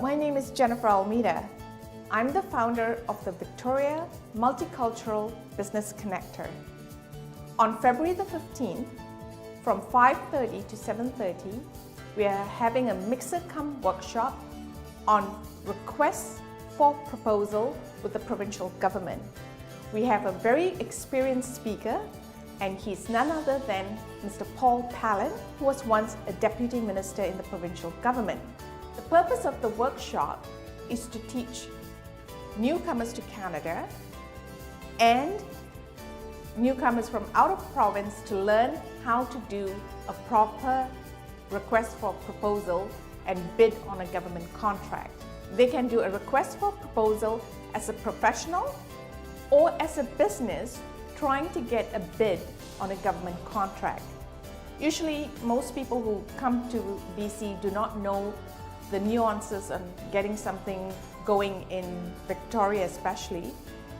my name is Jennifer Almeida. I'm the founder of the Victoria Multicultural Business Connector. On February the 15th, from 5:30 to 7:30, we are having a mixer-cum workshop on requests for proposal with the provincial government. We have a very experienced speaker, and he's none other than Mr. Paul Pullan, who was once a deputy minister in the provincial government. The purpose of the workshop is to teach newcomers to Canada and newcomers from out of province to learn how to do a proper request for proposal and bid on a government contract. They can do a request for proposal as a professional or as a business trying to get a bid on a government contract. Usually, most people who come to BC do not know the nuances on getting something going in Victoria especially,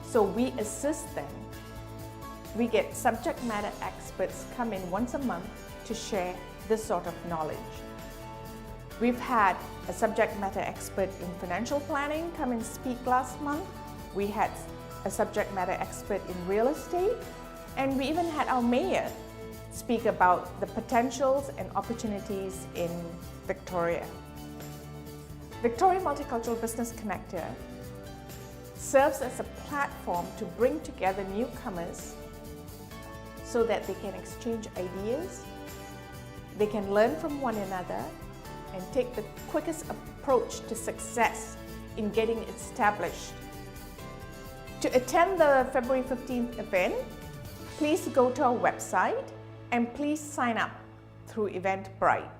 so we assist them. We get subject matter experts come in once a month to share this sort of knowledge. We've had a subject matter expert in financial planning come and speak last month. We had a subject matter expert in real estate, and we even had our mayor speak about the potentials and opportunities in Victoria. Victoria Multicultural Business Connector serves as a platform to bring together newcomers so that they can exchange ideas, they can learn from one another, and take the quickest approach to success in getting established. To attend the February 15th event, please go to our website and please sign up through Eventbrite.